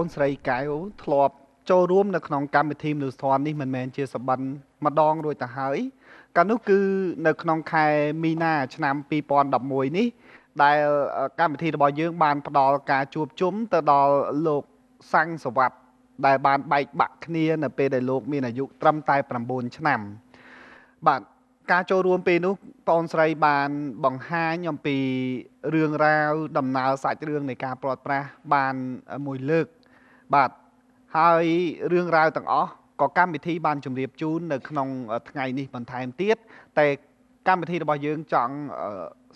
អូនស្រីកែវធ្លាប់ចូលរួមនៅក្នុងកម្មវិធីមនុស្សធម៌នេះមិនមែនជាសប្បន្នម្ដងរួចទៅហើយកាលនោះគឺនៅក្នុងខែមីនាឆ្នាំ2011នេះដែលកម្មវិធីរបស់យើងបានផ្ដល់ការជួបជុំទៅដល់លោកសាំងសវັດដែលបានបែកបាក់គ្នានៅពេលដែលលោកមានអាយុត្រឹមតែ9ឆ្នាំបាទការចូលរួមពេលនោះបងអូនស្រីបានបង្ហាញអំពីរឿងរ៉ាវដំណើរសាច់រឿងនៃការព្រាត់ប្រាសបានមួយលើកបាទហើយរឿងរ៉ាវទាំងអស់ក៏កម្មវិធីបានជម្រាបជូននៅក្នុងថ្ងៃនេះបន្ថែមទៀតតែកម្មវិធីរបស់យើងចង់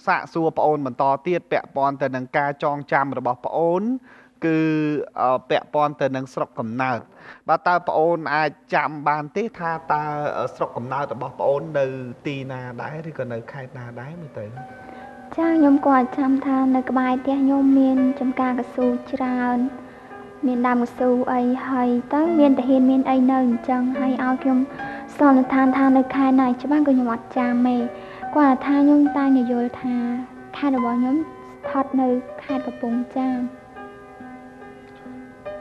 សាកសួរបងអូនបន្តទៀតពាក់ព័ន្ធទៅនឹងការចងចាំរបស់បងអូនគឺពាក់ព័ន្ធទៅនឹងស្រុកកំណើតបាទតើបងអូនអាចចាំបានទេថាតើស្រុកកំណើតរបស់បងអូននៅទីណាដែរឬក៏នៅខេត្តណាដែរមើលទៅចាខ្ញុំគាត់ចាំថានៅក្បែរផ្ទះខ្ញុំមានចំការកស៊ូច្រើនមានដើមកស៊ូអីហើយតើមានតាហ៊ានមានអីនៅអញ្ចឹងហើយឲ្យខ្ញុំសន្និដ្ឋានថានៅខេត្តណាច្បាស់ក៏ខ្ញុំអត់ចាំទេគាត់ថាខ្ញុំតែនិយាយថាខេត្តរបស់ខ្ញុំស្ថិតនៅខេត្តកំពង់ចាម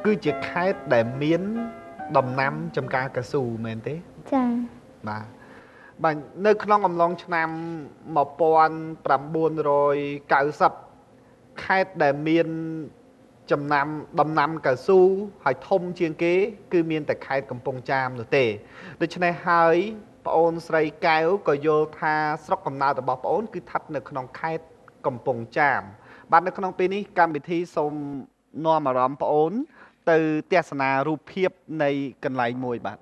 គឺជាខេត្តដែលមានដំណាំចំការកស៊ូមែនទេចាបាទបាទនៅក្នុងអំឡុងឆ្នាំ1990ខេត្តដែលមានដំណាំកៅស៊ូហើយធំជាងគេគឺមានតែខេត្តកំពង់ចាមនោះទេដូច្នេះហើយប្អូនស្រីកែវក៏យល់ថាស្រុកកំណើតរបស់ប្អូនគឺស្ថិតនៅក្នុងខេត្តកំពង់ចាមបាទនៅក្នុងពេលនេះកម្មវិធីសូមនាំអារម្មណ៍ប្អូនទៅទស្សនារូបភាពនៃកន្លែងមួយបាទ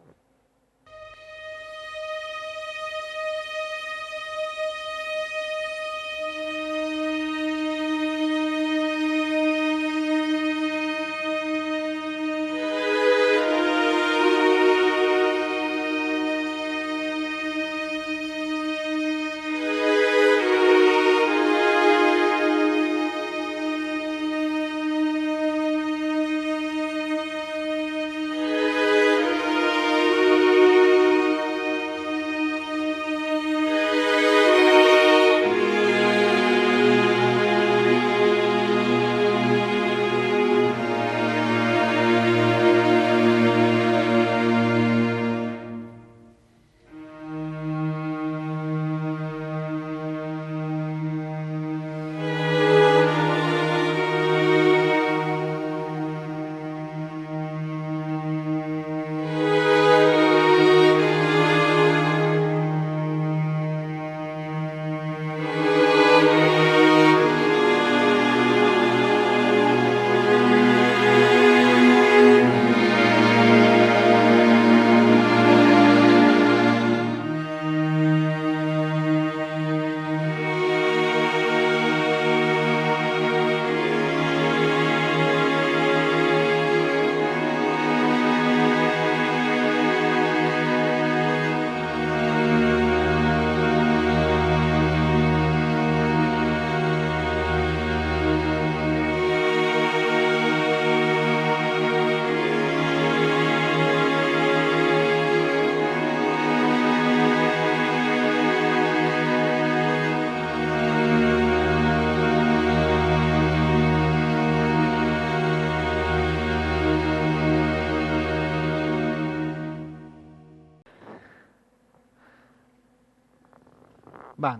បាទ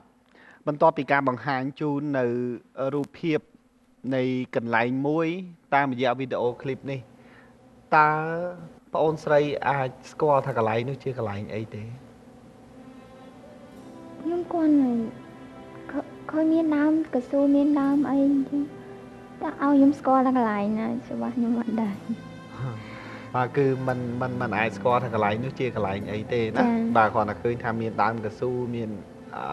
បន្ទាប់ពីការបង្ហាញជូននៅរូបភាពនៃកន្លែងមួយតាមរយៈវីដេអូឃ្លីបនេះតើបងអូនស្រីអាចស្គាល់ថាកន្លែងនោះជាកន្លែងអីទេខ្ញុំគាត់ឃើញមានដើមកស៊ូមានដើមអីអញ្ចឹងតើឲ្យខ្ញុំស្គាល់ថាកន្លែងណាច្បាស់ខ្ញុំអត់ដែរបាទគឺมันអាចស្គាល់ថាកន្លែងនោះជាកន្លែងអីទេណាបាទគ្រាន់តែឃើញថាមានដើមកស៊ូមាន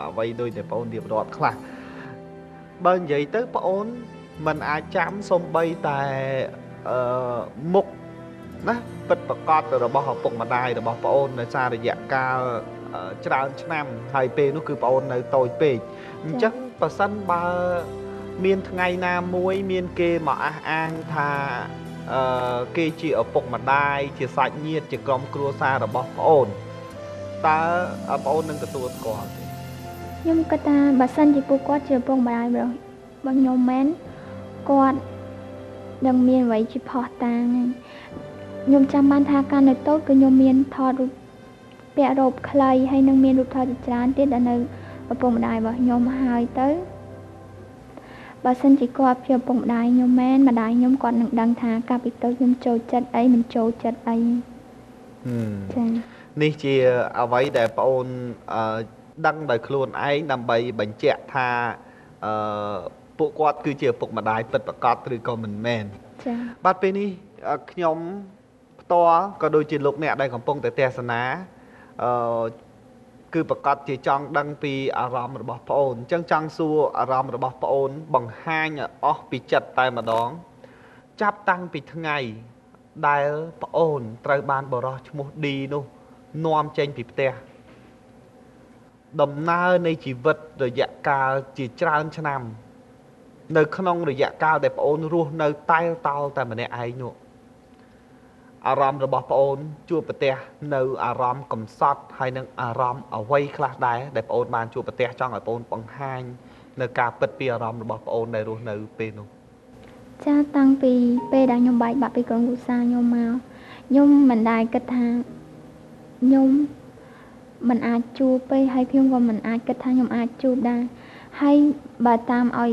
អ្វីដូចតែបងអូនរៀបរាប់ខ្លះបើនិយាយទៅបងអូនมันអាចចាំសំបីតែមុខណាពិតប្រកបរបស់ឪពុកម្ដាយរបស់បងអូននៅសាររយៈកាលច្រើនឆ្នាំហើយពេលនោះគឺបងអូននៅតូចពេកអញ្ចឹងប៉ះសិនបើមានថ្ងៃណាមួយមានគេមកអះអាងថាគេជាឪពុកម្ដាយជាសាច់ញាតិជាក្រុមគ្រួសាររបស់បងអូនតើបងអូននឹងទទួលស្គាល់ទេខ្ញុំគិតថាបើសិនជាពួកគាត់ជាឪពុកម្ដាយរបស់ខ្ញុំមែនគាត់ ដឹងមានអ្វីជាផុសតាងខ្ញុំចាំបានថាកាលនៅតូចក៏ខ្ញុំមានថតរូបពាក់រ៉ូបខ្លីហើយនឹងមានរូបថតជាច្រើនទៀតដែលនៅឪពុកម្ដាយរបស់ខ្ញុំហើយទៅបើសិនជាគាត់ជាឪពុកម្ដាយខ្ញុំមែនម្ដាយខ្ញុំគាត់នឹងដឹងថាកាលពីតូចខ្ញុំចូលចិត្តអីមិនចូលចិត្តអីចា៎នេះជាអ្វីដែលបងអូនដឹងដោយខ្លួនឯងដើម្បីបញ្ជាក់ថាពួកគាត់គឺជាឪពុកម្ដាយពិតប្រាកដឬក៏មិនមែនចា៎បាទពេលនេះខ្ញុំផ្ទាល់ក៏ដូចជាលោកអ្នកដែលកំពុងតែទេសនាគឺប្រកាសជាចង់ដឹងពីអារម្មណ៍របស់ប្អូនអញ្ចឹងចង់សួរអារម្មណ៍របស់ប្អូនបង្ហាញអស់ពីចិត្តតែម្ដងចាប់តាំងពីថ្ងៃដែលប្អូនត្រូវបានបរិសុទ្ធឈ្មោះឌីនោះនាំចេញពីផ្ទះដំណើរនៃជីវិតរយៈកាលជាច្រើនឆ្នាំនៅក្នុងរយៈកាលដែលប្អូនរស់នៅតែលតោលតែម្នាក់ឯងនោះអារម្មណ៍របស់ប្អូនជួបប្រទះនៅអារម្មណ៍កំសត់ហើយនឹងអារម្មណ៍អ្វីខ្លះដែរដែលប្អូនបានជួបប្រទះចង់ឲ្យប្អូនបង្ហាញនៅការពិតពីអារម្មណ៍របស់ប្អូនដែលរស់នៅពេលនោះចាតាំងពីពេលដែលខ្ញុំបែកបាក់ពីក្រុមគ្រួសារខ្ញុំមកខ្ញុំមិនដែលគិតថាខ្ញុំមិនអាចជួបទេហើយខ្ញុំក៏មិនអាចគិតថាខ្ញុំអាចជួបដែរហើយបើតាមឲ្យ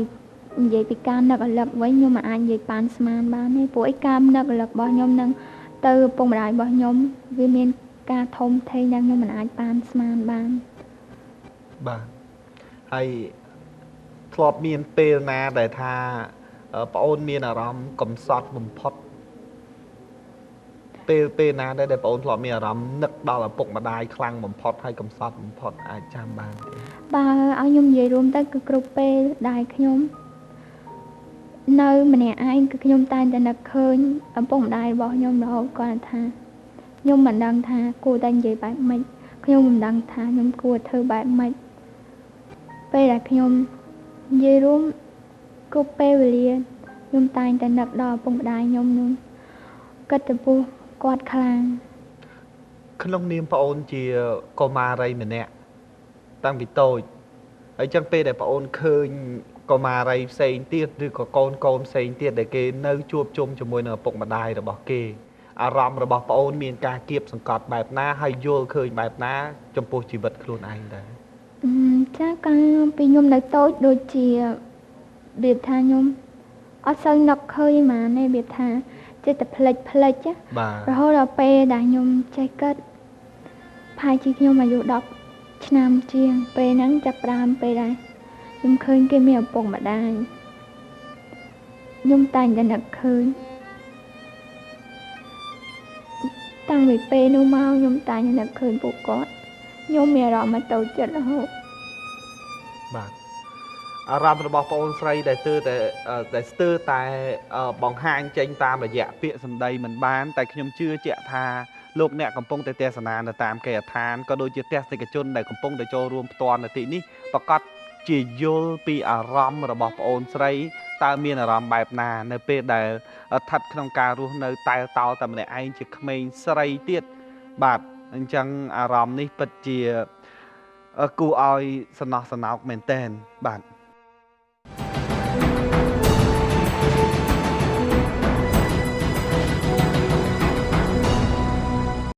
និយាយពីការនឹករលឹកវិញខ្ញុំមិនអាចនិយាយប៉ានស្មានបានទេព្រោះឯការនឹករលឹករបស់ខ្ញុំនឹងទៅឪពុកម្ដាយរបស់ខ្ញុំវាមានការធំធេងដែលខ្ញុំមិនអាចប៉ានស្មានបានបាទហើយធ្លាប់មានពេលណាដែលថាប្អូនមានអារម្មណ៍កំសត់បំផុតពេលណាដែលប្អូនធ្លាប់មានអារម្មណ៍នឹកដល់ឪពុកម្ដាយខ្លាំងបំផុតហើយកំសត់បំផុតអាចចាំបានទេបើឲ្យខ្ញុំនិយាយរួមទៅគឺគ្រប់ពេលដែលខ្ញុំនៅម្នាក់ឯងគឺខ្ញុំតែងតែនឹកឃើញឪពុកម្ដាយរបស់ខ្ញុំរហូតគាត់ថាខ្ញុំមិនដឹងថាគួរតែនិយាយបែបម៉េចខ្ញុំមិនដឹងថាខ្ញុំគួរធ្វើបែបម៉េចពេលដែលខ្ញុំនិយាយរួមគ្រប់ពេលវេលាខ្ញុំតែងតែនឹកដល់ឪពុកម្ដាយខ្ញុំនោះគិតទៅពោះគាត់ខ្លាំងក្នុងនាមប្អូនជាកុមារីម្នាក់តាំងពីតូចហើយចឹងពេលដែលប្អូនឃើញកុមារីផ្សេងទៀតឬក៏កូនផ្សេងទៀតដែលគេនៅជួបជុំជាមួយនឹងឪពុកម្ដាយរបស់គេអារម្មណ៍របស់ប្អូនមានការគៀបសង្កត់បែបណាហើយយល់ឃើញបែបណាចំពោះជីវិតខ្លួនឯងដែរចាកាលពីខ្ញុំនៅតូចដូចជាវាថាខ្ញុំអត់សូវនឹកឃើញហ្មងទេវាថាចិត្តតែផ្លេចរហូតដល់ពេលដែលខ្ញុំចេះគិតផាយជាខ្ញុំអាយុ10ឆ្នាំជាងពេលហ្នឹងចាប់ផ្ដើមពេលដែរខ្ញុំឃើញគេមានឪពុកម្ដាយខ្ញុំតែងតែនឹកឃើញតាំងពីពេលនោះមកខ្ញុំតែងតែនឹកឃើញពួកគាត់ខ្ញុំមានអារម្មណ៍ទៅចិត្តរហូតបាទអារម្មណ៍របស់បងអូនស្រីដែលស្ទើរតែបង្ហាញចេញតាមរយៈពាក្យសម្ដីមិនបានតែខ្ញុំជឿជាក់ថាលោកអ្នកកំពុងតែទេសនានៅតាមគេដ្ឋានក៏ដូចជាទស្សនិកជនដែលកំពុងតែចូលរួមផ្ទាល់នៅទីនេះប្រកាសជាយល់ពីអារម្មណ៍របស់បងអូនស្រីតើមានអារម្មណ៍បែបណានៅពេលដែលស្ថិតក្នុងការរស់នៅតែលតោលតែម្នាក់ឯងជាក្មេងស្រីទៀតបាទអញ្ចឹងអារម្មណ៍នេះពិតជាគួរឲ្យសំណោះសំណោកមែនទែនបាទ